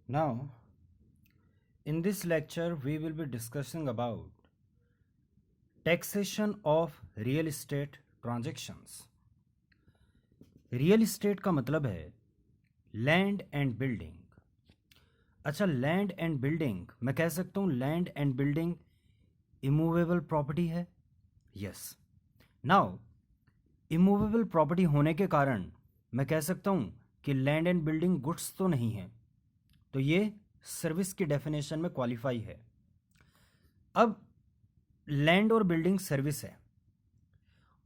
Now, in this lecture, we will be discussing about taxation of real estate transactions. Real estate का मतलब है land and building. अच्छा, land and building मैं कह सकता हूँ land and building immovable property है. यस. नाउ, इमूवेबल प्रॉपर्टी होने के कारण मैं कह सकता हूँ कि लैंड एंड बिल्डिंग गुड्स तो नहीं है, तो ये सर्विस की डेफिनेशन में क्वालिफाई है. अब लैंड और बिल्डिंग सर्विस है,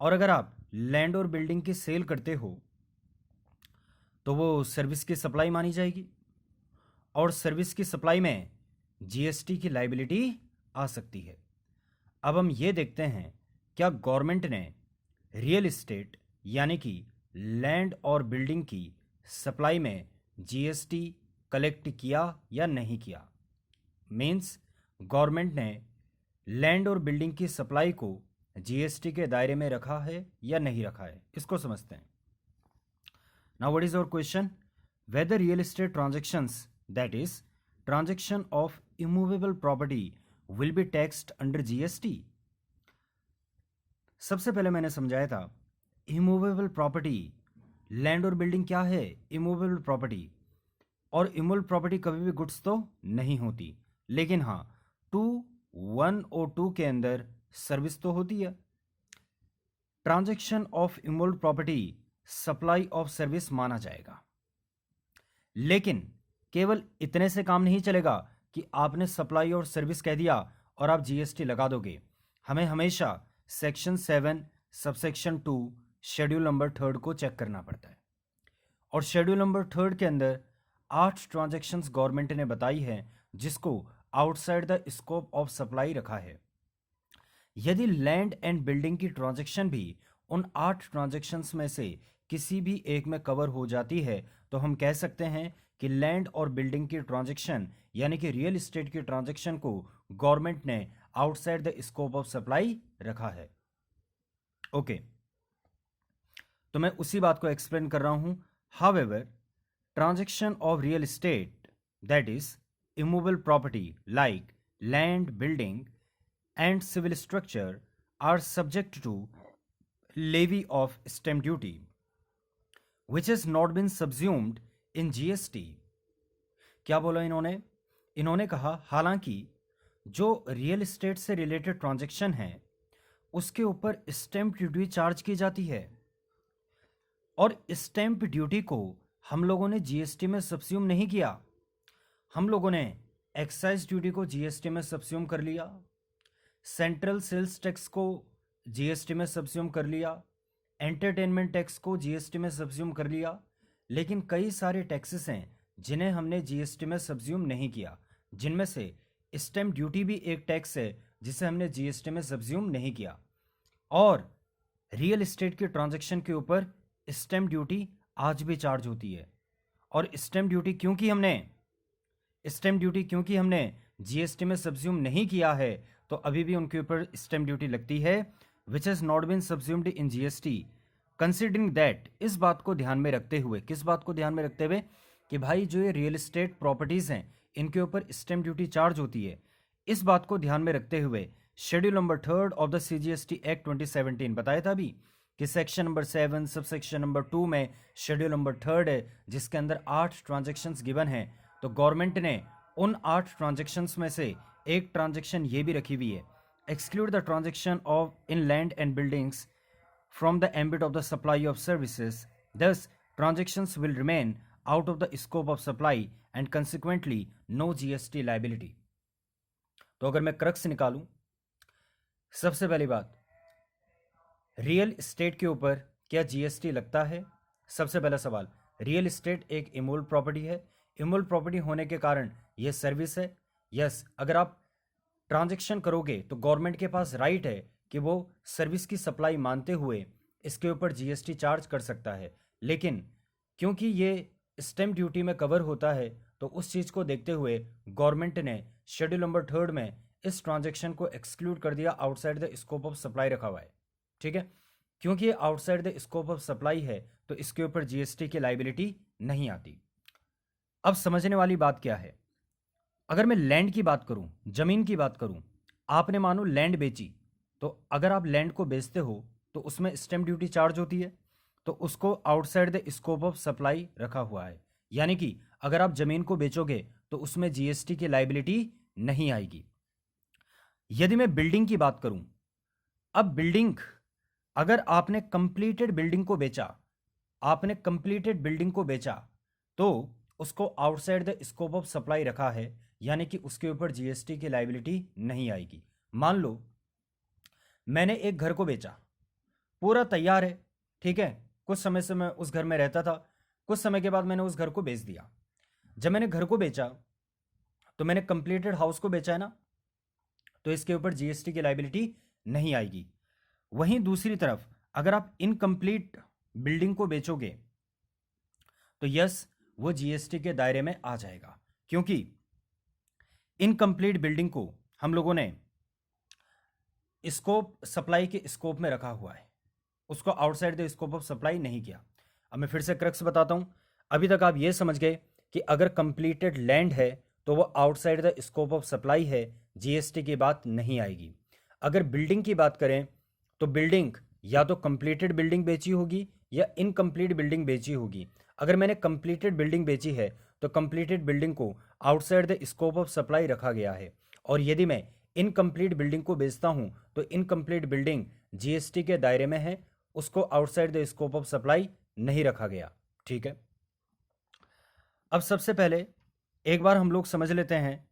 और अगर आप लैंड और बिल्डिंग की सेल करते हो तो वो सर्विस की सप्लाई मानी जाएगी, और सर्विस की सप्लाई में जीएसटी की लाइबिलिटी आ सकती है. अब हम ये देखते हैं क्या गवर्नमेंट ने रियल इस्टेट यानी कि लैंड और बिल्डिंग की सप्लाई में जीएसटी कलेक्ट किया या नहीं किया. मीन्स गवर्नमेंट ने लैंड और बिल्डिंग की सप्लाई को जीएसटी के दायरे में रखा है या नहीं रखा है, इसको समझते हैं. Now what is our question? Whether real estate transactions, that is transaction of immovable property, will be taxed under GST. सबसे पहले मैंने समझाया था इमूवेबल प्रॉपर्टी, लैंड और बिल्डिंग क्या है? Immovable property. और इमूवेबल प्रॉपर्टी कभी भी गुड्स तो नहीं होती, लेकिन हाँ 1 और 2 के अंदर सर्विस तो होती है. Transaction of immovable property supply of service माना जाएगा, लेकिन केवल इतने से काम नहीं चलेगा कि आपने सप्लाई और सर्विस कह दिया और आप जीएसटी लगा दोगे. हमें हमेशा सेक्शन 7 सबसेक्शन 2 शेड्यूल नंबर 3 को चेक करना पड़ता है, और शेड्यूल नंबर 3 के अंदर 8 ट्रांजैक्शंस गवर्नमेंट ने बताई है जिसको outside the scope of supply रखा है. यदि लैंड एंड बिल्डिंग की ट्रांजैक्शन भी उन 8 ट्रांजैक्शंस में से किसी भी एक में कवर हो जाती है तो हम कह सकते हैं कि लैंड और बिल्डिंग की ट्रांजैक्शन यानी कि रियल एस्टेट की ट्रांजैक्शन को गवर्नमेंट ने outside the scope of supply रखा है. ओके, तो मैं उसी बात को एक्सप्लेन कर रहा हूं. However, transaction of real estate, that is immovable property like land, building and civil structure are subject to levy of stamp duty, which has not been subsumed in GST. क्या बोला इन्होंने? इन्होंने कहा हालांकि जो रियल एस्टेट से related transaction है उसके ऊपर स्टैंप ड्यूटी चार्ज की जाती है, और स्टैंप ड्यूटी को हम लोगों ने जीएसटी में सब्स्यूम नहीं किया. हम लोगों ने एक्साइज ड्यूटी को जीएसटी में सब्स्यूम कर लिया, सेंट्रल सेल्स टैक्स को जीएसटी में सब्स्यूम कर लिया, एंटरटेनमेंट टैक्स को जीएसटी में सब्स्यूम कर लिया, लेकिन कई सारे टैक्सेस हैं जिन्हें हमने जीएसटी में सब्स्यूम नहीं किया, जिनमें से स्टैंप ड्यूटी भी एक टैक्स है जिसे हमने जीएसटी में सब्स्यूम नहीं किया. और रियल एस्टेट के ट्रांजैक्शन के ऊपर स्टैंप ड्यूटी आज भी चार्ज होती है, और स्टैंप ड्यूटी क्योंकि हमने जीएसटी में सब्स्यूम नहीं किया है तो अभी भी उनके ऊपर स्टैंप ड्यूटी लगती है, which has not been subsumed in GST. Considering that, इस बात को ध्यान में रखते हुए, किस बात को ध्यान में रखते हुए कि भाई जो ये रियल एस्टेट प्रॉपर्टीज़ हैं इनके ऊपर स्टैंप ड्यूटी चार्ज होती है, इस बात को ध्यान में रखते हुए schedule number 3 of the CGST act 2017 बताया था अभी कि section number 7 sub section number 2 में शेड्यूल नंबर 3 है जिसके अंदर 8 ट्रांजेक्शन्स गिवन हैं. तो गवर्नमेंट ने उन 8 ट्रांजेक्शन्स में से एक ट्रांजेक्शन ये भी रखी हुई है, exclude the transaction of in land and buildings from the ambit of the supply of services. This transactions will remain out of the scope of supply and consequently no GST liability. तो अगर मैं crux निकालूं, सबसे पहली बात, real estate के ऊपर क्या जीएसटी लगता है? सबसे पहला सवाल, रियल एस्टेट एक इमूवेबल प्रॉपर्टी है. इमूवेबल प्रॉपर्टी होने के कारण यह सर्विस है. यस, अगर आप ट्रांजैक्शन करोगे तो गवर्नमेंट के पास राइट है कि वो सर्विस की सप्लाई मानते हुए इसके ऊपर जीएसटी चार्ज कर सकता है, लेकिन क्योंकि ये स्टैंप ड्यूटी में कवर होता है तो उस चीज़ को देखते हुए गवर्नमेंट ने शेड्यूल नंबर 3 में इस ट्रांजैक्शन को एक्सक्लूड कर दिया, outside the scope of supply रखा हुआ है. ठीक है, क्योंकि ये outside the scope of supply है तो इसके ऊपर जीएसटी की लाइबिलिटी नहीं आती. अब समझने वाली बात क्या है, अगर मैं लैंड की बात करूं, जमीन की बात करूं, आपने मानो लैंड बेची, तो अगर आप लैंड को बेचते हो तो उसमें स्टैम्प ड्यूटी चार्ज होती है, तो उसको outside the scope of supply रखा हुआ है। यानी कि अगर आप जमीन को बेचोगे तो उसमें जीएसटी की लाइबिलिटी नहीं आएगी। यदि मैं बिल्डिंग की बात करूं, अब बिल्डिंग, अगर आपने कंप्लीटेड बिल्डिंग को बेचा, आपने कंप्लीटेड बिल्डिंग को बेचा, तो उसको outside the scope of supply रखा है, यानी कि उसके ऊपर जीएसटी की लाइबिलिटी नहीं आएगी। मान लो मैंने एक घर को बेचा, पूरा तैयार है, ठीक है, कुछ समय से मैं उस घर में रहता था, कुछ समय के बाद मैंने उस घर को बेच दिया। जब मैंने घर को बेचा तो मैंने कंप्लीटेड हाउस को बेचा है ना, तो इसके ऊपर जीएसटी की लाइबिलिटी नहीं आएगी। वहीं दूसरी तरफ अगर आप इनकम्प्लीट बिल्डिंग को बेचोगे तो यस, वो जीएसटी के दायरे में आ जाएगा, क्योंकि इनकम्प्लीट बिल्डिंग को हम लोगों ने स्कोप सप्लाई के स्कोप में रखा हुआ है, उसको outside the scope of supply नहीं किया। अब मैं फिर से क्रक्स बताता हूं। अभी तक आप ये समझ गए कि अगर कंप्लीटेड लैंड है तो वो outside the scope of supply है, जीएसटी की बात नहीं आएगी। अगर बिल्डिंग की बात करें तो बिल्डिंग या तो कंप्लीटेड बिल्डिंग बेची होगी या इनकम्प्लीट बिल्डिंग बेची होगी। अगर मैंने कंप्लीटेड बिल्डिंग बेची है तो कंप्लीटेड बिल्डिंग को outside the scope of supply रखा गया है, और यदि मैं इनकम्प्लीट बिल्डिंग को बेचता हूं तो इनकम्प्लीट बिल्डिंग जीएसटी के दायरे में है, उसको outside the scope of supply नहीं रखा गया। ठीक है, अब सबसे पहले एक बार हम लोग समझ लेते हैं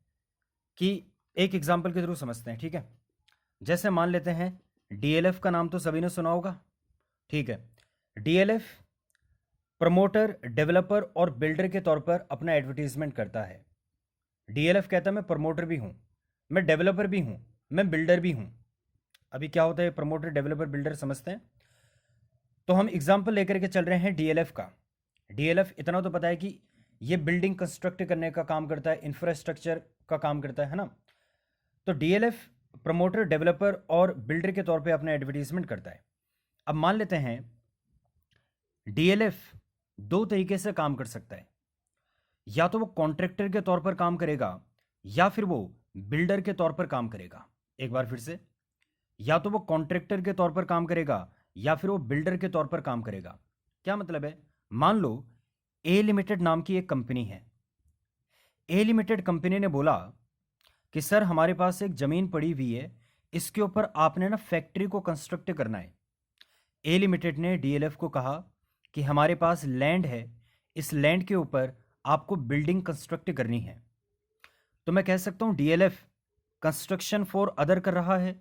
कि एक एग्जाम्पल के थ्रू समझते हैं। ठीक है, जैसे मान लेते हैं डीएलएफ का नाम तो सभी ने सुना होगा। ठीक है, डीएलएफ प्रमोटर, डेवलपर और बिल्डर के तौर पर अपना एडवर्टीजमेंट करता है। डीएलएफ कहता है मैं प्रमोटर भी हूं, मैं डेवलपर भी हूं, मैं बिल्डर भी हूं। अभी क्या होता है प्रमोटर, डेवलपर, बिल्डर, समझते हैं। तो हम एग्जाम्पल लेकर के चल रहे हैं डीएलएफ का। डीएलएफ इतना तो पता है कि ये बिल्डिंग कंस्ट्रक्ट करने का काम करता है, इंफ्रास्ट्रक्चर का काम करता है ना। तो डीएलएफ प्रमोटर, डेवलपर और बिल्डर के तौर पे अपना एडवर्टीजमेंट करता है। अब मान लेते हैं डीएलएफ दो तरीके से काम कर सकता है, या तो वो कॉन्ट्रैक्टर के तौर पर काम करेगा या फिर वो बिल्डर के तौर पर काम करेगा। एक बार फिर से, या तो वो कॉन्ट्रैक्टर के तौर पर काम करेगा या फिर वो बिल्डर के तौर पर काम करेगा। क्या मतलब है, मान लो ए लिमिटेड नाम की एक कंपनी है। ए लिमिटेड कंपनी ने बोला कि सर हमारे पास एक जमीन पड़ी हुई है, इसके ऊपर आपने ना फैक्ट्री को कंस्ट्रक्ट करना है। ए लिमिटेड ने डीएलएफ को कहा कि हमारे पास लैंड है, इस लैंड के ऊपर आपको बिल्डिंग कंस्ट्रक्ट करनी है। तो मैं कह सकता हूं डीएलएफ कंस्ट्रक्शन फॉर अदर कर रहा है,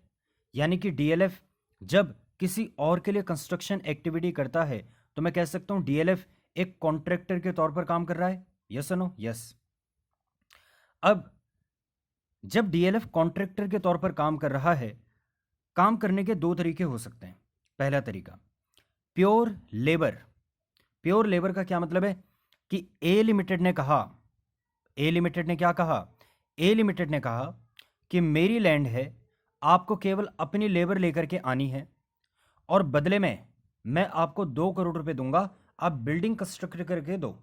यानी कि डीएलएफ जब किसी और के लिए कंस्ट्रक्शन एक्टिविटी करता है तो मैं कह सकता हूं डीएलएफ एक कॉन्ट्रैक्टर के तौर पर काम कर रहा है। यस और नो? यस। अब जब डीएलएफ कॉन्ट्रैक्टर के तौर पर काम कर रहा है, काम करने के दो तरीके हो सकते हैं। पहला तरीका प्योर लेबर। प्योर लेबर का क्या मतलब है कि ए लिमिटेड ने कहा, ए लिमिटेड ने क्या कहा, ए लिमिटेड ने कहा कि मेरी लैंड है, आपको केवल अपनी लेबर लेकर के आनी है और बदले में मैं आपको 2 करोड़ रुपए दूंगा, आप बिल्डिंग कंस्ट्रक्ट करके दो।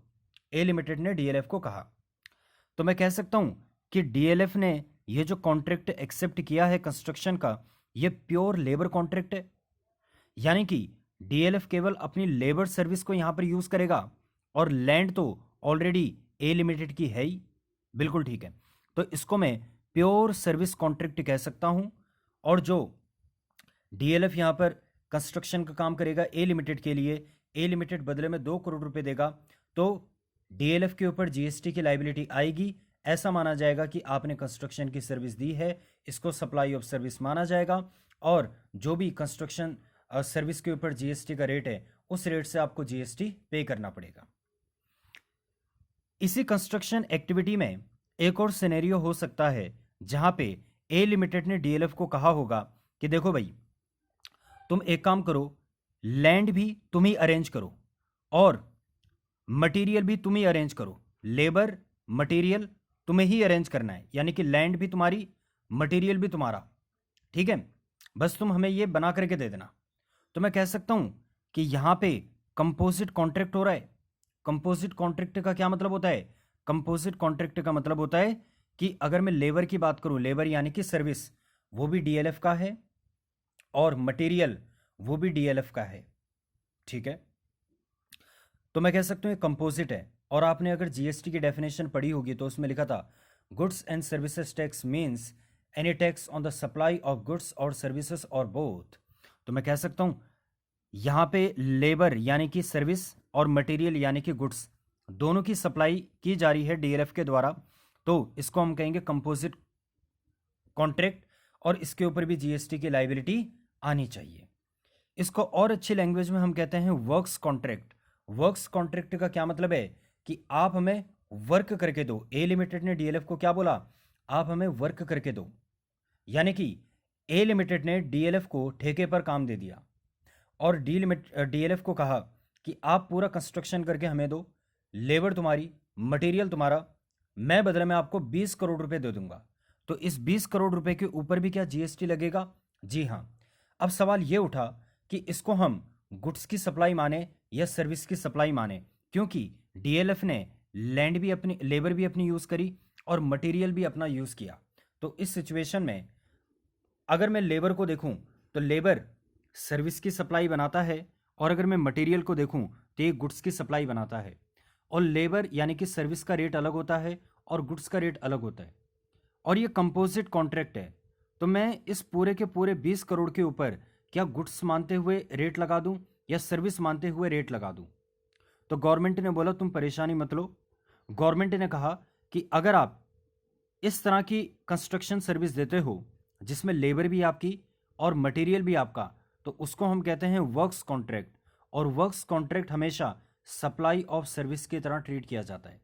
ए लिमिटेड ने डीएलएफ को कहा। तो मैं कह सकता हूं कि डीएलएफ ने ये जो कॉन्ट्रैक्ट एक्सेप्ट किया है कंस्ट्रक्शन का, ये प्योर लेबर कॉन्ट्रैक्ट है, यानी कि डीएलएफ केवल अपनी लेबर सर्विस को यहां पर यूज करेगा और लैंड तो ऑलरेडी ए लिमिटेड की है ही। बिल्कुल ठीक है, तो इसको मैं प्योर सर्विस कॉन्ट्रैक्ट कह सकता हूं। और जो डीएलएफ यहां पर कंस्ट्रक्शन का काम करेगा ए लिमिटेड के लिए, ए लिमिटेड बदले में 2 करोड़ रुपए देगा, तो डीएलएफ के ऊपर जीएसटी की लाइबिलिटी आएगी। ऐसा माना जाएगा कि आपने कंस्ट्रक्शन की सर्विस दी है, इसको सप्लाई ऑफ सर्विस माना जाएगा, और जो भी कंस्ट्रक्शन सर्विस के ऊपर जीएसटी का रेट है उस रेट से आपको जीएसटी पे करना पड़ेगा। इसी कंस्ट्रक्शन एक्टिविटी में एक और सिनेरियो हो सकता है जहां पे ए लिमिटेड ने डीएलएफ को कहा होगा कि देखो भाई, तुम एक काम करो, लैंड भी तुम ही अरेंज करो और मटेरियल भी तुम ही अरेंज करो। लेबर मटेरियल तुम्हें ही अरेंज करना है, यानी कि लैंड भी तुम्हारी, मटेरियल भी तुम्हारा। ठीक है, बस तुम हमें ये बना करके दे देना। तो मैं कह सकता हूं कि यहां पे कंपोजिट कॉन्ट्रैक्ट हो रहा है। कंपोजिट कॉन्ट्रैक्ट का क्या मतलब होता है, कंपोजिट कॉन्ट्रैक्ट का मतलब होता है कि अगर मैं लेबर की बात करूं, लेबर यानी कि सर्विस, वो भी डीएलएफ का है और मटेरियल वो भी डीएलएफ का है। ठीक है, तो मैं कह सकता हूँ ये कंपोजिट है। और आपने अगर जीएसटी की डेफिनेशन पढ़ी होगी तो उसमें लिखा था goods and services tax means any tax on the supply of goods और सर्विसेज और बोथ। तो मैं कह सकता हूँ यहाँ पे लेबर यानी कि सर्विस और मटेरियल यानी कि गुड्स दोनों की सप्लाई की जा रही है डीएलएफ के द्वारा, तो इसको हम कहेंगे कंपोजिट कॉन्ट्रैक्ट, और इसके ऊपर भी जीएसटी की लाइबिलिटी आनी चाहिए। इसको और अच्छी लैंग्वेज में हम कहते हैं वर्क्स कॉन्ट्रैक्ट। वर्क्स कॉन्ट्रैक्ट का क्या मतलब है कि आप हमें वर्क करके दो। ए लिमिटेड ने डीएलएफ को क्या बोला, आप हमें वर्क करके दो, यानी कि ए लिमिटेड ने डीएलएफ को ठेके पर काम दे दिया और डीएलएफ को कहा कि आप पूरा कंस्ट्रक्शन करके हमें दो, लेबर तुम्हारी, मटेरियल तुम्हारा, मैं बदले में आपको 20 करोड़ रुपए दे दूंगा। तो इस 20 करोड़ रुपए के ऊपर भी क्या जीएसटी लगेगा? जी हाँ। अब सवाल ये उठा कि इसको हम गुड्स की सप्लाई माने या सर्विस की सप्लाई माने, क्योंकि डीएलएफ ने लैंड भी अपनी, लेबर भी अपनी यूज करी और मटेरियल भी अपना यूज किया। तो इस सिचुएशन में अगर मैं लेबर को देखूं तो लेबर सर्विस की सप्लाई बनाता है, और अगर मैं मटेरियल को देखूं तो ये गुड्स की सप्लाई बनाता है। और लेबर यानी कि सर्विस का रेट अलग होता है और गुड्स का रेट अलग होता है, और ये कंपोजिट कॉन्ट्रैक्ट है। तो मैं इस पूरे के पूरे 20 करोड़ के ऊपर क्या गुड्स मानते हुए रेट लगा दूं या सर्विस मानते हुए रेट लगा दूं? तो गवर्नमेंट ने बोला तुम परेशानी मत लो। गवर्नमेंट ने कहा कि अगर आप इस तरह की कंस्ट्रक्शन सर्विस देते हो जिसमें लेबर भी आपकी और मटेरियल भी आपका, तो उसको हम कहते हैं वर्क्स कॉन्ट्रैक्ट। और वर्क्स कॉन्ट्रैक्ट हमेशा सप्लाई ऑफ सर्विस की तरह ट्रीट किया जाता है।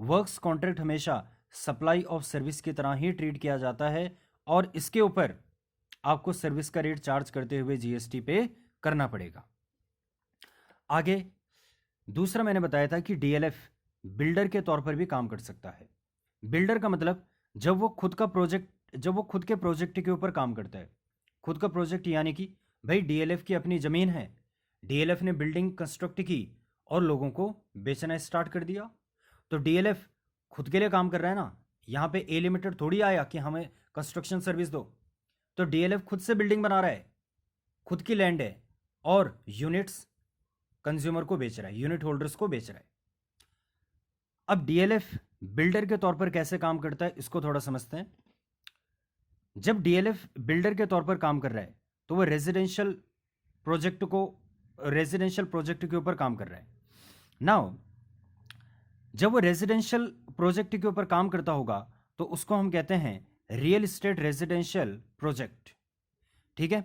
वर्क्स कॉन्ट्रैक्ट हमेशा सप्लाई ऑफ सर्विस की तरह ही ट्रीट किया जाता है, और इसके ऊपर आपको सर्विस का रेट चार्ज करते हुए जीएसटी पे करना पड़ेगा। आगे दूसरा मैंने बताया था कि डीएलएफ बिल्डर के तौर पर भी काम कर सकता है। बिल्डर का मतलब जब वो खुद के प्रोजेक्ट के ऊपर काम करता है। खुद का प्रोजेक्ट यानी कि भाई डीएलएफ की अपनी जमीन है, डीएलएफ ने बिल्डिंग कंस्ट्रक्ट की और लोगों को बेचना स्टार्ट कर दिया, तो डीएलएफ खुद के लिए काम कर रहा है ना। यहाँ पे ए लिमिटेड थोड़ी आया कि हमें कंस्ट्रक्शन सर्विस दो, तो डीएलएफ खुद से बिल्डिंग बना रहा है, खुद की लैंड है, और यूनिट्स कंज्यूमर को बेच रहा है, यूनिट होल्डर्स को बेच रहा है। अब डीएलएफ बिल्डर के तौर पर कैसे काम करता है इसको थोड़ा समझते हैं। जब डीएलएफ बिल्डर के तौर पर काम कर रहा है तो वो रेजिडेंशियल प्रोजेक्ट के ऊपर काम कर रहा है। नाउ जब वो रेजिडेंशियल प्रोजेक्ट के ऊपर काम करता होगा तो उसको हम कहते हैं रियल एस्टेट रेजिडेंशियल प्रोजेक्ट। ठीक है,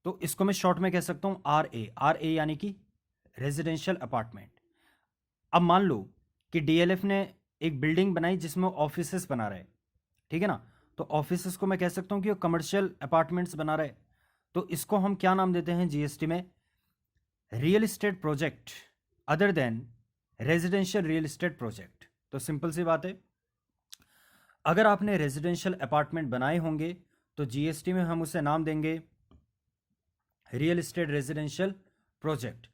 तो इसको मैं शॉर्ट में कह सकता हूं आर ए यानी कि रेजिडेंशियल अपार्टमेंट। अब मान लो कि डीएलएफ ने एक बिल्डिंग बनाई जिसमें ऑफिसेस बना रहा है, ठीक है ना, तो ऑफिसेस को मैं कह सकता हूं कि वो कमर्शियल अपार्टमेंट्स बना रहा है। तो इसको हम क्या नाम देते हैं जीएसटी में? Real estate project other than residential real estate project. तो सिंपल सी बात है, अगर आपने रेजिडेंशियल अपार्टमेंट बनाए होंगे तो जीएसटी में हम उसे नाम देंगे रियल एस्टेट रेजिडेंशियल प्रोजेक्ट।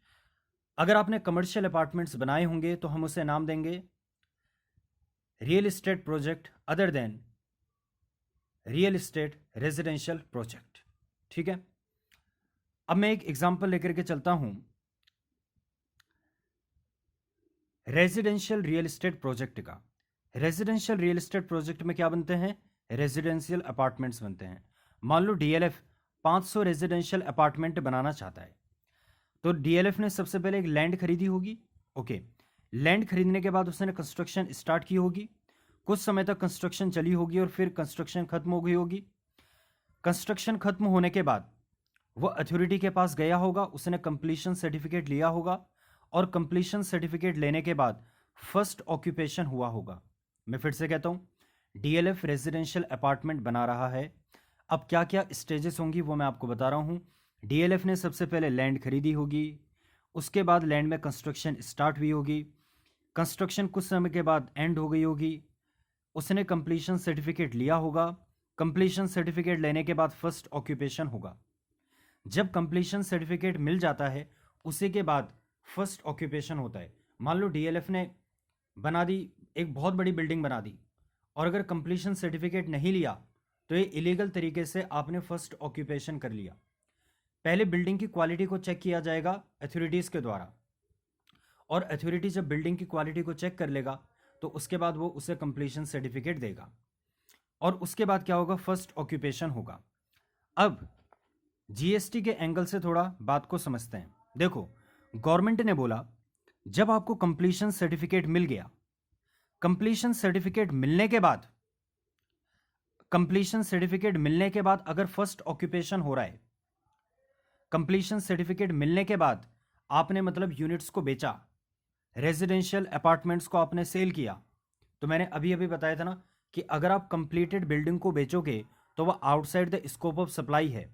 अगर आपने कमर्शियल अपार्टमेंट्स बनाए होंगे तो हम उसे नाम देंगे real estate project other than real estate residential project. ठीक है, अब मैं एक एग्जांपल लेकर के चलता हूं रेजिडेंशियल रियल एस्टेट प्रोजेक्ट का। रेजिडेंशियल रियल एस्टेट प्रोजेक्ट में क्या बनते हैं? रेजिडेंशियल अपार्टमेंट्स बनते हैं। मान लो डीएलएफ 500 रेजिडेंशियल अपार्टमेंट बनाना चाहता है, तो डीएलएफ ने सबसे पहले एक लैंड खरीदी होगी। ओके, लैंड खरीदने के बाद उसने कंस्ट्रक्शन स्टार्ट की होगी, कुछ समय तक कंस्ट्रक्शन चली होगी और फिर कंस्ट्रक्शन खत्म हो गई होगी। कंस्ट्रक्शन खत्म होने के बाद वो अथॉरिटी के पास गया होगा, उसने कंप्लीशन सर्टिफिकेट लिया होगा, और कंप्लीशन सर्टिफिकेट लेने के बाद फर्स्ट ऑक्यूपेशन हुआ होगा। मैं फिर से कहता हूं डीएलएफ रेजिडेंशियल अपार्टमेंट बना रहा है। अब क्या क्या स्टेजेस होंगी वो मैं आपको बता रहा हूं। डीएलएफ ने सबसे पहले लैंड खरीदी होगी, उसके बाद लैंड में कंस्ट्रक्शन स्टार्ट हुई होगी, कंस्ट्रक्शन कुछ समय के बाद एंड हो गई होगी, उसने कंप्लीशन सर्टिफिकेट लिया होगा, कंप्लीशन सर्टिफिकेट लेने के बाद फर्स्ट ऑक्यूपेशन होगा। जब कंप्लीशन सर्टिफिकेट मिल जाता है उसी के बाद फर्स्ट ऑक्यूपेशन होता है। मान लो डीएलएफ ने बना दी, एक बहुत बड़ी बिल्डिंग बना दी, और अगर कंप्लीशन सर्टिफिकेट नहीं लिया तो ये इलीगल तरीके से आपने फर्स्ट ऑक्यूपेशन कर लिया। पहले बिल्डिंग की क्वालिटी को चेक किया जाएगा अथॉरिटीज़ के द्वारा, और अथॉरिटी जब बिल्डिंग की क्वालिटी को चेक कर लेगा तो उसके बाद वो उसे कंप्लीशन सर्टिफिकेट देगा, और उसके बाद क्या होगा, फर्स्ट ऑक्यूपेशन होगा। अब जीएसटी के एंगल से थोड़ा बात को समझते हैं। देखो, गवर्नमेंट ने बोला जब आपको कंप्लीशन सर्टिफिकेट मिल गया, कंप्लीशन सर्टिफिकेट मिलने के बाद, कंप्लीशन सर्टिफिकेट मिलने के बाद अगर फर्स्ट ऑक्यूपेशन हो रहा है, कंप्लीशन सर्टिफिकेट मिलने के बाद आपने मतलब यूनिट्स को बेचा, रेजिडेंशियल अपार्टमेंट्स को आपने सेल किया, तो मैंने अभी अभी बताया था ना कि अगर आप कंप्लीटेड बिल्डिंग को बेचोगे तो वह outside the scope of supply है।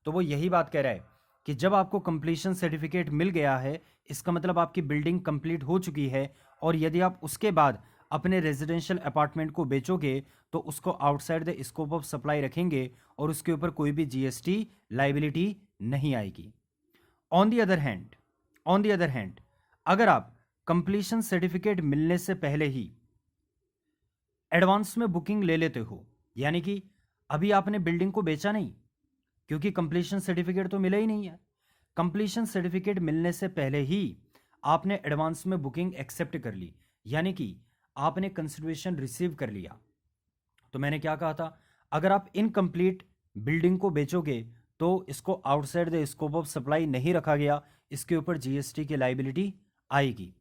तो वो यही बात कह रहा है कि जब आपको कंप्लीशन सर्टिफिकेट मिल गया है, इसका मतलब आपकी बिल्डिंग कंप्लीट हो चुकी है, और यदि आप उसके बाद अपने रेजिडेंशियल अपार्टमेंट को बेचोगे तो उसको outside the scope of supply रखेंगे और उसके ऊपर कोई भी जीएसटी लाइबिलिटी नहीं आएगी। ऑन दी अदर हैंड अगर आप कंप्लीशन सर्टिफिकेट मिलने से पहले ही एडवांस में बुकिंग ले लेते हो, यानी कि अभी आपने बिल्डिंग को बेचा नहीं, क्योंकि कंप्लीशन सर्टिफिकेट तो मिला ही नहीं है, कंप्लीशन सर्टिफिकेट मिलने से पहले ही आपने एडवांस में बुकिंग एक्सेप्ट कर ली, यानी कि आपने कंसिडरेशन रिसीव कर लिया, तो मैंने क्या कहा था, अगर आप इनकम्प्लीट बिल्डिंग को बेचोगे तो इसको outside the scope of supply नहीं रखा गया, इसके ऊपर जीएसटी की लाइबिलिटी आएगी।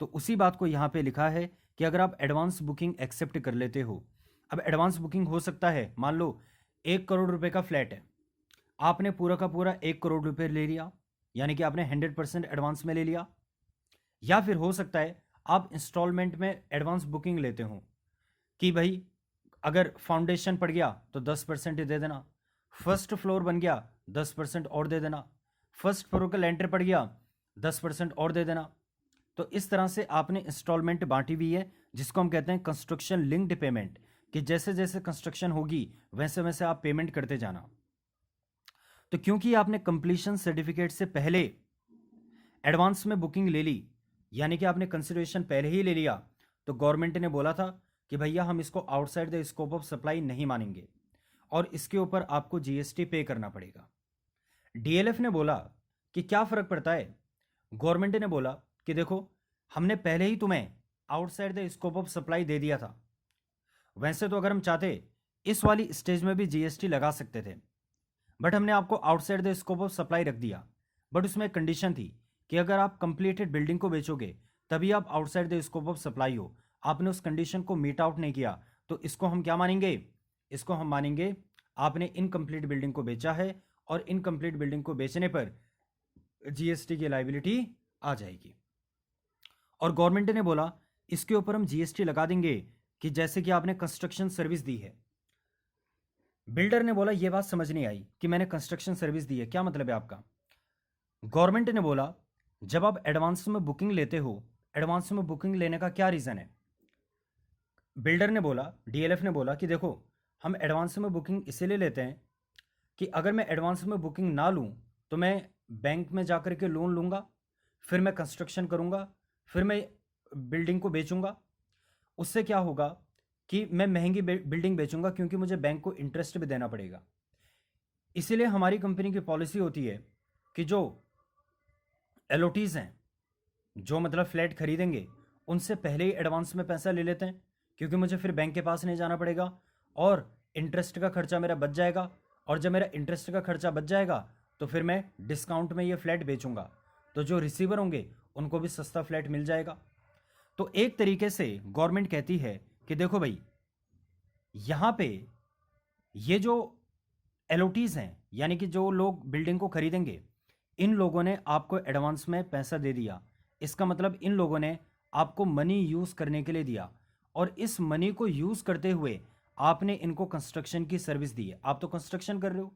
तो उसी बात को यहाँ पे लिखा है कि अगर आप एडवांस बुकिंग एक्सेप्ट कर लेते हो, अब एडवांस बुकिंग हो सकता है, मान लो 1 करोड़ रुपए का फ्लैट है, आपने पूरा का पूरा 1 करोड़ रुपए ले लिया, यानी कि आपने 100% एडवांस में ले लिया, या फिर हो सकता है आप इंस्टॉलमेंट में एडवांस बुकिंग लेते हो कि भाई अगर फाउंडेशन पड़ गया तो 10% दे देना, फर्स्ट फ्लोर बन गया 10% और दे देना, फर्स्ट फ्लोर का लेंटर पड़ गया 10% और दे देना। तो इस तरह से आपने इंस्टॉलमेंट बांटी हुई है, जिसको हम कहते हैं कंस्ट्रक्शन लिंक्ड पेमेंट, कि जैसे जैसे कंस्ट्रक्शन होगी वैसे वैसे आप पेमेंट करते जाना। तो क्योंकि आपने कंप्लीशन सर्टिफिकेट से पहले एडवांस में बुकिंग ले ली, यानी कि आपने कंसिडरेशन पहले ही ले लिया, तो गवर्नमेंट ने बोला था कि भैया हम इसको outside the scope of supply नहीं मानेंगे और इसके ऊपर आपको जीएसटी पे करना पड़ेगा। डीएलएफ ने बोला कि क्या फर्क पड़ता है, गवर्नमेंट ने बोला कि देखो हमने पहले ही तुम्हें outside the scope of supply दे दिया था, वैसे तो अगर हम चाहते इस वाली स्टेज में भी जीएसटी लगा सकते थे, बट हमने आपको outside the scope of supply रख दिया, बट उसमें एक कंडीशन थी कि अगर आप कंप्लीटेड बिल्डिंग को बेचोगे तभी आप outside the scope of supply हो। आपने उस कंडीशन को मीट आउट नहीं किया, तो इसको हम क्या मानेंगे, इसको हम मानेंगे आपने इनकम्प्लीट बिल्डिंग को बेचा है, और इनकम्प्लीट बिल्डिंग को बेचने पर जीएसटी की लाइबिलिटी आ जाएगी। और गवर्नमेंट ने बोला इसके ऊपर हम जीएसटी लगा देंगे कि जैसे कि आपने कंस्ट्रक्शन सर्विस दी है। बिल्डर ने बोला ये बात समझ नहीं आई कि मैंने कंस्ट्रक्शन सर्विस दी है, क्या मतलब है आपका। गवर्नमेंट ने बोला जब आप एडवांस में बुकिंग लेते हो, एडवांस में बुकिंग लेने का क्या रीज़न है। बिल्डर ने बोला, डीएलएफ ने बोला कि देखो हम एडवांस में बुकिंग इसीलिए लेते हैं कि अगर मैं एडवांस में बुकिंग ना लूँ तो मैं बैंक में जाकर के लोन लूँगा, फिर मैं कंस्ट्रक्शन करूँगा, फिर मैं बिल्डिंग को बेचूँगा, उससे क्या होगा कि मैं महंगी बिल्डिंग बेचूँगा क्योंकि मुझे बैंक को इंटरेस्ट भी देना पड़ेगा। इसीलिए हमारी कंपनी की पॉलिसी होती है कि जो एलओटीज़ हैं, जो मतलब फ्लैट खरीदेंगे, उनसे पहले ही एडवांस में पैसा ले लेते हैं, क्योंकि मुझे फिर बैंक के पास नहीं जाना पड़ेगा और इंटरेस्ट का खर्चा मेरा बच जाएगा, और जब मेरा इंटरेस्ट का खर्चा बच जाएगा तो फिर मैं डिस्काउंट में ये फ्लैट बेचूंगा, तो जो रिसीवर होंगे उनको भी सस्ता फ्लैट मिल जाएगा। तो एक तरीके से गवर्नमेंट कहती है कि देखो भाई, यहाँ पे ये जो एलओटीज़ हैं, यानी कि जो लोग बिल्डिंग को खरीदेंगे, इन लोगों ने आपको एडवांस में पैसा दे दिया, इसका मतलब इन लोगों ने आपको मनी यूज़ करने के लिए दिया, और इस मनी को यूज़ करते हुए आपने इनको कंस्ट्रक्शन की सर्विस दी है। आप तो कंस्ट्रक्शन कर रहे हो,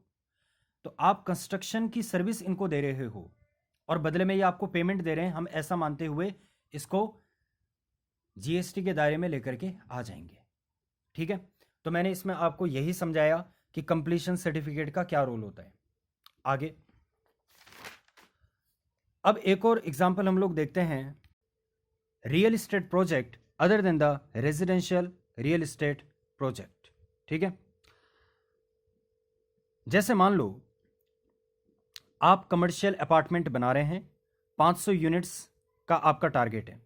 तो आप कंस्ट्रक्शन की सर्विस इनको दे रहे हो और बदले में ये आपको पेमेंट दे रहे हैं, हम ऐसा मानते हुए इसको जीएसटी के दायरे में लेकर के आ जाएंगे। ठीक है, तो मैंने इसमें आपको यही समझाया कि कंप्लीशन सर्टिफिकेट का क्या रोल होता है। आगे अब एक और एग्जाम्पल हम लोग देखते हैं, real estate project other than the residential real estate project. ठीक है, जैसे मान लो आप कमर्शियल अपार्टमेंट बना रहे हैं, 500 यूनिट्स का आपका टारगेट है।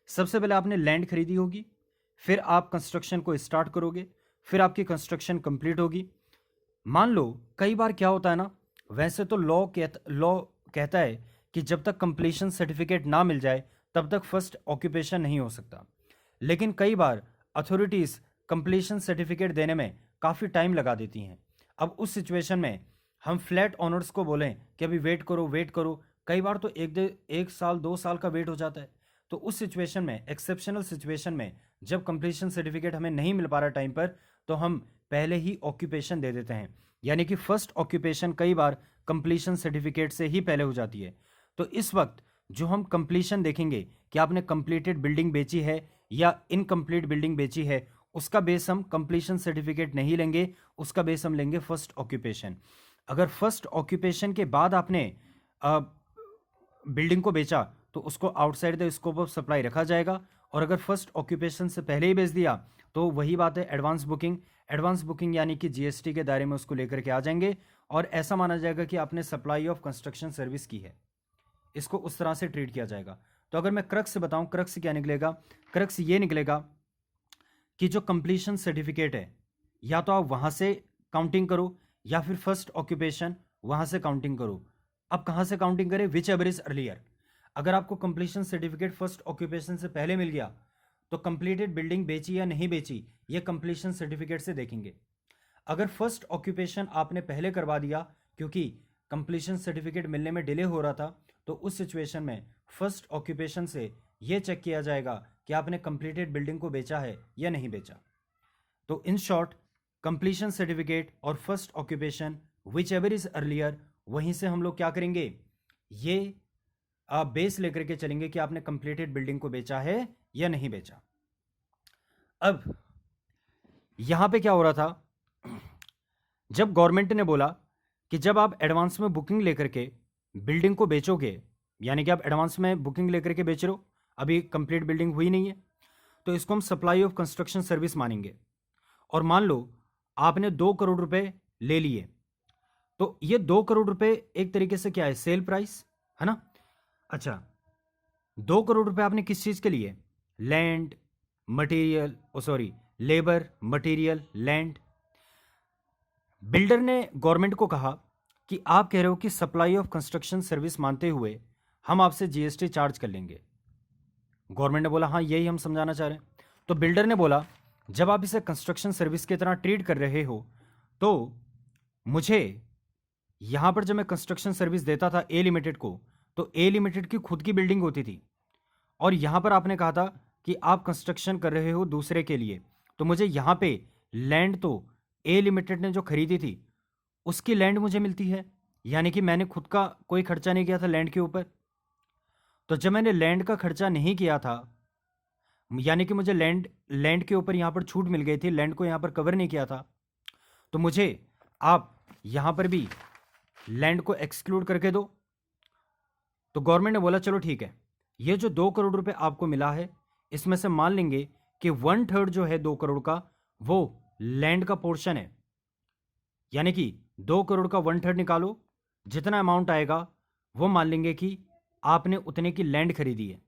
सबसे पहले आपने लैंड खरीदी होगी, फिर आप कंस्ट्रक्शन को स्टार्ट करोगे, फिर आपकी कंस्ट्रक्शन कंप्लीट होगी। मान लो कई बार क्या होता है ना, वैसे तो लॉ कहता है कि जब तक कंप्लीशन सर्टिफिकेट ना मिल जाए तब तक फर्स्ट ऑक्यूपेशन नहीं हो सकता, लेकिन कई बार अथॉरिटीज़ कंप्लीशन सर्टिफिकेट देने में काफ़ी टाइम लगा देती हैं। अब उस सिचुएशन में हम फ्लैट ओनर्स को बोलें कि अभी वेट करो वेट करो, कई बार तो एक साल 2 साल का वेट हो जाता है। तो उस सिचुएशन में, एक्सेप्शनल सिचुएशन में, जब कंप्लीशन सर्टिफिकेट हमें नहीं मिल पा रहा टाइम पर, तो हम पहले ही ऑक्यूपेशन दे देते हैं, यानी कि फर्स्ट ऑक्यूपेशन कई बार कंप्लीशन सर्टिफिकेट से ही पहले हो जाती है। तो इस वक्त जो हम कंप्लीशन देखेंगे कि आपने कंप्लीटेड बिल्डिंग बेची है या इनकम्प्लीट बिल्डिंग बेची है, उसका बेस हम कंप्लीशन सर्टिफिकेट नहीं लेंगे, उसका बेस हम लेंगे फर्स्ट ऑक्यूपेशन। अगर फर्स्ट ऑक्यूपेशन के बाद आपने बिल्डिंग को बेचा तो उसको outside the scope of supply रखा जाएगा, और अगर फर्स्ट ऑक्यूपेशन से पहले ही बेच दिया तो वही बात है एडवांस बुकिंग। एडवांस बुकिंग यानी कि जीएसटी के दायरे में उसको लेकर के आ जाएंगे और ऐसा माना जाएगा कि आपने सप्लाई ऑफ कंस्ट्रक्शन सर्विस की है, इसको उस तरह से ट्रीट किया जाएगा। तो अगर मैं क्रक्स बताऊं, क्रक्स क्या निकलेगा? क्रक्स ये निकलेगा कि जो कंप्लीशन सर्टिफिकेट है, या तो आप वहां से काउंटिंग करो या फिर फर्स्ट ऑक्यूपेशन वहां से काउंटिंग करो। अब कहां से काउंटिंग करें? Which ever is earlier. अगर आपको कंप्लीशन सर्टिफिकेट फर्स्ट ऑक्यूपेशन से पहले मिल गया तो कंप्लीटेड बिल्डिंग बेची या नहीं बेची ये कंप्लीशन सर्टिफिकेट से देखेंगे। अगर फर्स्ट ऑक्यूपेशन आपने पहले करवा दिया क्योंकि कंप्लीशन सर्टिफिकेट मिलने में डिले हो रहा था, तो उस सिचुएशन में फर्स्ट ऑक्यूपेशन से यह चेक किया जाएगा कि आपने कंप्लीटेड बिल्डिंग को बेचा है या नहीं बेचा। तो इन शॉर्ट, कंप्लीशन सर्टिफिकेट और first occupation which ever is earlier, वहीं से हम लोग क्या करेंगे, ये आप बेस लेकर के चलेंगे कि आपने कंप्लीटेड बिल्डिंग को बेचा है या नहीं बेचा। अब यहां पे क्या हो रहा था, जब गवर्नमेंट ने बोला कि जब आप एडवांस में बुकिंग लेकर के बिल्डिंग को बेचोगे, यानी कि आप एडवांस में बुकिंग लेकर के बेच रहे हो, अभी कंप्लीट बिल्डिंग हुई नहीं है, तो इसको हम सप्लाई ऑफ कंस्ट्रक्शन सर्विस मानेंगे। और मान लो आपने 2 करोड़ रुपए ले लिए, तो ये 2 करोड़ रुपए एक तरीके से क्या है, सेल प्राइस है ना। अच्छा, 2 करोड़ रुपए आपने किस चीज के लिए? Land material, labour material land. Builder ने गवर्नमेंट को कहा कि आप कह रहे हो कि सप्लाई ऑफ कंस्ट्रक्शन सर्विस मानते हुए हम आपसे जीएसटी चार्ज कर लेंगे। गवर्नमेंट ने बोला हाँ, यही हम समझाना चाह रहे हैं। तो बिल्डर ने बोला जब आप इसे कंस्ट्रक्शन सर्विस की तरह ट्रीट कर रहे हो तो मुझे यहां पर जब मैं कंस्ट्रक्शन सर्विस देता था ए लिमिटेड को, तो ए लिमिटेड की खुद की बिल्डिंग होती थी, और यहां पर आपने कहा था कि आप कंस्ट्रक्शन कर रहे हो दूसरे के लिए, तो मुझे यहां पे लैंड तो ए लिमिटेड ने जो खरीदी थी उसकी लैंड मुझे मिलती है, यानी कि मैंने खुद का कोई खर्चा नहीं किया था लैंड के ऊपर। तो जब मैंने लैंड का खर्चा नहीं किया था, यानी कि मुझे लैंड के ऊपर यहां पर छूट मिल गई थी, लैंड को यहां पर कवर नहीं किया था, तो मुझे आप यहां पर भी लैंड को एक्सक्लूड करके दो। तो गवर्नमेंट ने बोला चलो ठीक है, ये जो 2 करोड़ रुपए आपको मिला है इसमें से मान लेंगे कि 1/3 जो है 2 करोड़ का वो लैंड का पोर्शन है, यानी कि 2 करोड़ का 1/3 निकालो, जितना अमाउंट आएगा वो मान लेंगे कि आपने उतने की लैंड खरीदी है,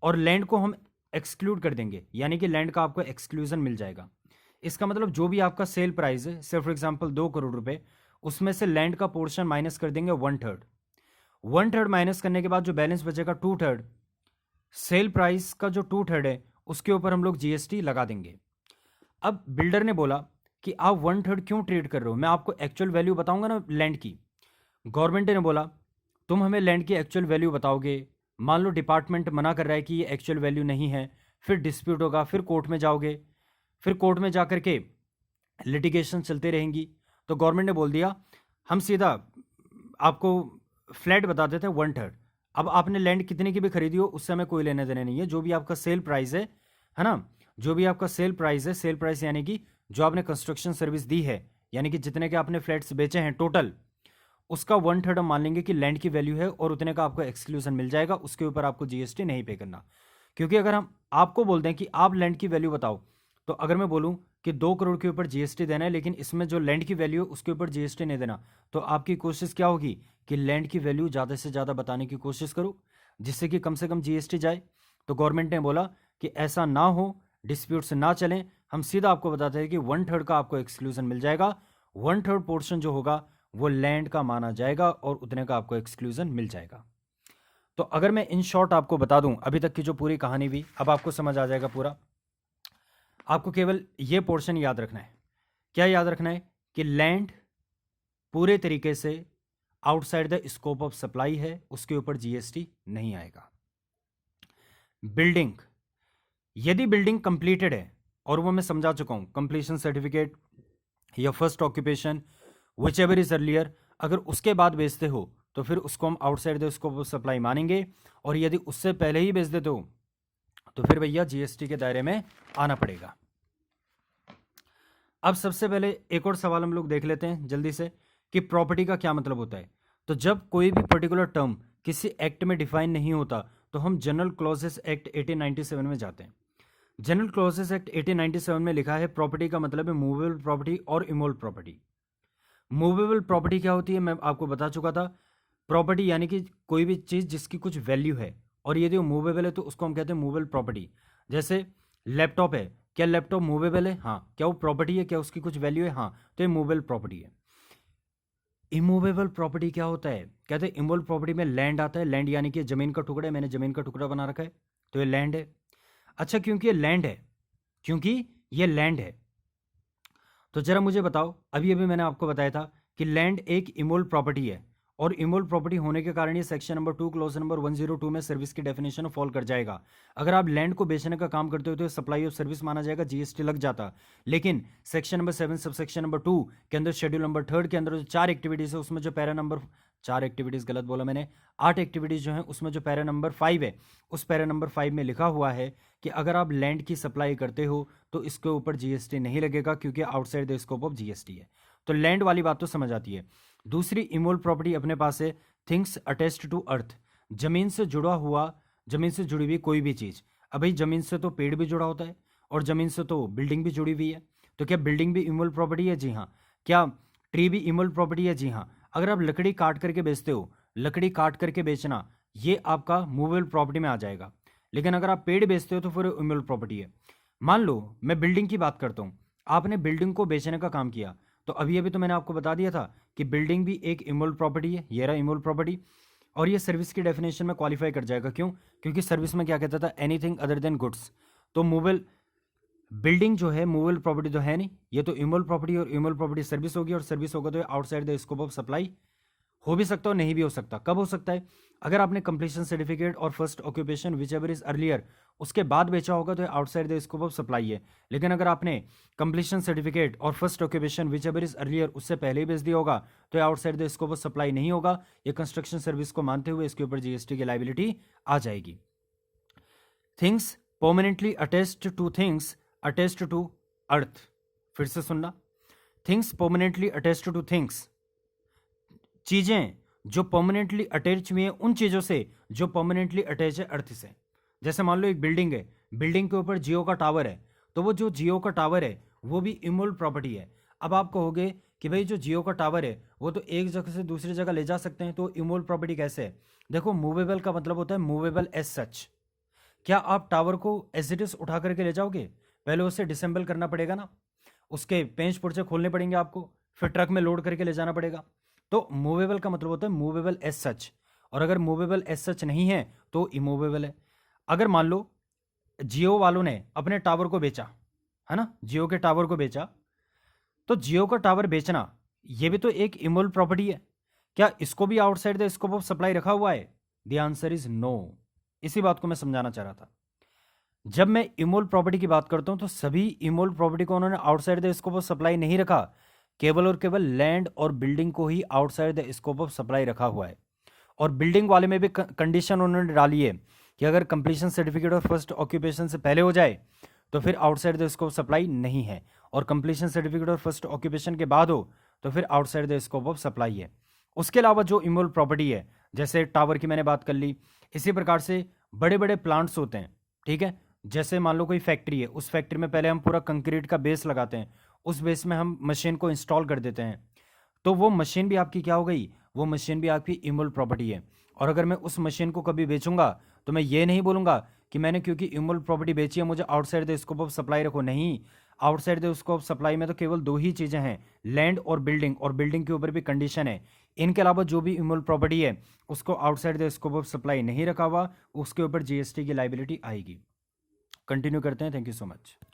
और लैंड को हम एक्सक्लूड कर देंगे, यानी कि लैंड का आपको एक्सक्लूजन मिल जाएगा। इसका मतलब जो भी आपका सेल प्राइस है, सिर्फ फॉर एग्जाम्पल 2 करोड़ रुपए, उसमें से लैंड का पोर्शन माइनस कर देंगे 1/3। 1/3 माइनस करने के बाद जो बैलेंस बचेगा 2/3, सेल प्राइस का जो 2/3 है उसके ऊपर हम लोग जीएसटी लगा देंगे। अब बिल्डर ने बोला कि आप 1/3 क्यों ट्रेड कर रहे हो, मैं आपको एक्चुअल वैल्यू बताऊंगा ना लैंड की। गवर्नमेंट ने बोला तुम हमें लैंड की एक्चुअल वैल्यू बताओगे, मान लो डिपार्टमेंट मना कर रहा है कि ये एक्चुअल वैल्यू नहीं है, फिर डिस्प्यूट होगा, फिर कोर्ट में जाओगे, फिर कोर्ट में जाकर के लिटिगेशन चलते रहेंगी। तो गवर्नमेंट ने बोल दिया हम सीधा आपको फ्लैट बता देते हैं 1/3। अब आपने लैंड कितने की भी खरीदी हो उससे हमें कोई लेने देने नहीं है, जो भी आपका सेल प्राइस है ना, जो भी आपका सेल प्राइस है, सेल प्राइस यानी कि जो आपने कंस्ट्रक्शन सर्विस दी है, यानी कि जितने के आपने फ्लैट्स बेचे हैं टोटल, उसका 1/3 हम मान लेंगे कि लैंड की वैल्यू है और उतने का आपको एक्सक्लूजन मिल जाएगा, उसके ऊपर आपको जीएसटी नहीं पे करना। क्योंकि अगर हम आपको बोलते हैं कि आप लैंड की वैल्यू बताओ, तो अगर मैं बोलूं कि 2 करोड़ के ऊपर जीएसटी देना है, लेकिन इसमें जो लैंड की वैल्यू है उसके ऊपर जीएसटी नहीं देना, तो आपकी कोशिश क्या होगी कि लैंड की वैल्यू ज़्यादा से ज़्यादा बताने की कोशिश करो, जिससे कि कम से कम जीएसटी जाए। तो गवर्नमेंट ने बोला कि ऐसा ना हो, डिस्प्यूट्स ना चलें, हम सीधा आपको बताते हैं कि 1/3 का आपको एक्सक्लूजन मिल जाएगा। 1/3 पोर्शन जो होगा वो लैंड का माना जाएगा और उतने का आपको एक्सक्लूजन मिल जाएगा। तो अगर मैं इन शॉर्ट आपको बता दूं अभी तक की जो पूरी कहानी भी, अब आपको समझ आ जाएगा पूरा। आपको केवल ये पोर्शन याद रखना है। क्या याद रखना है? कि लैंड पूरे तरीके से outside the scope of supply है, उसके ऊपर जीएसटी नहीं आएगा। बिल्डिंग, यदि बिल्डिंग कंप्लीटेड है, और वो मैं समझा चुका हूं, कंप्लीशन सर्टिफिकेट या first occupation which ever is earlier, अगर उसके बाद बेचते हो तो फिर उसको हम outside the scope of supply मानेंगे, और यदि उससे पहले ही बेच देते हो तो फिर भैया जीएसटी के दायरे में आना पड़ेगा। अब सबसे पहले एक और सवाल हम लोग देख लेते हैं जल्दी से कि प्रॉपर्टी का क्या मतलब होता है। तो जब कोई भी पर्टिकुलर टर्म किसी एक्ट में डिफाइन नहीं होता तो हम जनरल क्लॉजेस एक्ट 1897 में जाते हैं। जनरल क्लॉजेस एक्ट 1897 में लिखा है प्रॉपर्टी का मतलब है मूवेबल प्रॉपर्टी और इमूवेबल प्रॉपर्टी। मूवेबल प्रॉपर्टी क्या होती है मैं आपको बता चुका था। प्रॉपर्टी यानी कि कोई भी चीज़ जिसकी कुछ वैल्यू है, और यदि वो मूवेबल है तो उसको हम कहते हैं मूवेबल प्रॉपर्टी। जैसे लैपटॉप है, क्या लैपटॉप मूवेबल है? हाँ। क्या वो प्रॉपर्टी है? क्या उसकी कुछ वैल्यू है? हाँ, तो ये मूवेबल प्रॉपर्टी है। इमूवेबल प्रॉपर्टी क्या होता है? कहते हैं इमूवेबल प्रॉपर्टी में लैंड आता है। लैंड यानी कि जमीन का टुकड़ा है, मैंने जमीन का टुकड़ा बना रखा है तो ये लैंड है। अच्छा, क्योंकि ये लैंड है, क्योंकि ये लैंड है, तो जरा मुझे बताओ, अभी अभी मैंने आपको बताया था कि लैंड एक इमूवेबल प्रॉपर्टी है, और इमूवेबल प्रॉपर्टी होने के कारण ये सेक्शन नंबर 2 क्लॉज नंबर 102 में सर्विस की डेफिनेशन फॉल कर जाएगा। अगर आप लैंड को बेचने का काम करते हो तो सप्लाई ऑफ सर्विस माना जाएगा, जीएसटी लग जाता। लेकिन section number 7 sub section number 2 के अंदर शेड्यूल नंबर 3 के अंदर जो 4 एक्टिविटीज है उसमें जो पैरा नंबर 4 एक्टिविटीज गलत बोला मैंने, 8 एक्टिविटीज जो है उसमें जो पैरा नंबर 5 है, उस पैरा नंबर 5 में लिखा हुआ है कि अगर आप लैंड की सप्लाई करते हो तो इसके ऊपर जीएसटी नहीं लगेगा, क्योंकि outside the scope of GST है। तो लैंड वाली बात तो समझ आती है। दूसरी इमूवेबल प्रॉपर्टी अपने पास है थिंग्स अटैच्ड टू अर्थ, जमीन से जुड़ा हुआ, जमीन से जुड़ी हुई कोई भी चीज। अब भाई जमीन से तो पेड़ भी जुड़ा होता है और जमीन से तो बिल्डिंग भी जुड़ी हुई है, तो क्या बिल्डिंग भी इमूवेबल प्रॉपर्टी है? जी हाँ। क्या ट्री भी इमूवेबल प्रॉपर्टी है? जी हाँ। अगर आप लकड़ी काट करके बेचते हो, लकड़ी काट करके बेचना ये आपका मूवेबल प्रॉपर्टी में आ जाएगा। लेकिन अगर आप पेड़ बेचते हो तो फिर इमूवेबल प्रॉपर्टी है। मान लो मैं बिल्डिंग की बात करता हूँ, आपने बिल्डिंग को बेचने का काम किया, तो अभी अभी तो मैंने आपको बता दिया था कि बिल्डिंग भी एक इमूवेबल प्रॉपर्टी है, ये रहा इमूवेबल प्रॉपर्टी, और ये सर्विस की डेफिनेशन में क्वालिफाई कर जाएगा। क्यों? क्योंकि सर्विस में क्या कहता था, एनीथिंग अदर देन गुड्स। तो मूवेबल बिल्डिंग जो है मूवेबल प्रॉपर्टी तो है नहीं, ये तो इमूवेबल प्रॉपर्टी, और इमूवेबल प्रॉपर्टी सर्विस होगी, और सर्विस होगा तो outside the scope of supply हो भी सकता है और नहीं भी हो सकता। कब हो सकता है? अगर आपने कंप्लीशन सर्टिफिकेट और first occupation which ever is earlier उसके बाद बेचा होगा तो outside the scope of supply है। लेकिन अगर आपने कंप्लीशन सर्टिफिकेट और first occupation which ever is earlier उससे पहले ही बेच दिया होगा तो outside the scope of supply नहीं होगा। ये कंस्ट्रक्शन सर्विस को मानते हुए इसके ऊपर जीएसटी की लायबिलिटी आ जाएगी। Things permanently attached to things attached to earth, फिर से सुनना, things permanently attached to things, चीजें जो परमानेंटली अटैच हुई हैं उन चीजों से जो परमानेंटली अटैच है अर्थ से। जैसे मान लो एक बिल्डिंग है, बिल्डिंग के ऊपर जियो का टावर है, तो वो जो जियो का टावर है वो भी इमूवेबल प्रॉपर्टी है। अब आप कहोगे कि भाई जो जियो का टावर है वो तो एक जगह से दूसरी जगह ले जा सकते हैं, तो इमूवेबल प्रॉपर्टी कैसे है? देखो, मूवेबल का मतलब होता है मूवेबल एज सच। क्या आप टावर को एज इट इज उठा करके ले जाओगे? पहले उसे डिसेंबल करना पड़ेगा ना, उसके पेंच पुर्जे खोलने पड़ेंगे आपको, फिर ट्रक में लोड करके ले जाना पड़ेगा। तो मूवेबल का मतलब होता है मूवेबल एज सच, और अगर मूवेबल एज सच नहीं है तो इमूवेबल है। अगर मान लो जियो वालों ने अपने टावर को बेचा, है ना, जियो के टावर को बेचा, तो जियो का टावर बेचना ये भी तो एक इमूवेबल प्रॉपर्टी है। क्या इसको भी outside the scope of supply रखा हुआ है? The answer is no. इसी बात को मैं समझाना चाह रहा था। जब मैं इमूवेबल प्रॉपर्टी की बात करता हूं तो सभी इमूवेबल प्रॉपर्टी को उन्होंने outside the scope of supply नहीं रखा, केवल और केवल लैंड और बिल्डिंग को ही outside the scope of supply रखा हुआ है। और बिल्डिंग वाले में भी कंडीशन उन्होंने डाली है कि अगर कंप्लीशन सर्टिफिकेट और फर्स्ट ऑक्यूपेशन से पहले हो जाए तो फिर आउटसाइड द स्कोप सप्लाई नहीं है, और कंप्लीशन सर्टिफिकेट और फर्स्ट ऑक्यूपेशन के बाद हो तो फिर outside the scope of supply है। उसके अलावा जो इमूवेबल प्रॉपर्टी है, जैसे टावर की मैंने बात कर ली, इसी प्रकार से बड़े बड़े प्लांट्स होते हैं, ठीक है। जैसे मान लो कोई फैक्ट्री है, उस फैक्ट्री में पहले हम पूरा कंक्रीट का बेस लगाते हैं, उस बेस में हम मशीन को इंस्टॉल कर देते हैं, तो वो मशीन भी आपकी क्या हो गई, वो मशीन भी आपकी इमूवेबल प्रॉपर्टी है। और अगर मैं उस मशीन को कभी बेचूंगा तो मैं ये नहीं बोलूंगा कि मैंने क्योंकि इमूवेबल प्रॉपर्टी बेची है मुझे outside the scope of supply रखो, नहीं। Outside the scope of supply में तो केवल दो ही चीजें हैं, लैंड और बिल्डिंग, और बिल्डिंग के ऊपर भी कंडीशन है। इनके अलावा जो भी इमूवेबल प्रॉपर्टी है उसको outside the scope of supply नहीं रखा हुआ, उसके ऊपर जीएसटी की लाइबिलिटी आएगी। कंटिन्यू करते हैं। Thank you so much.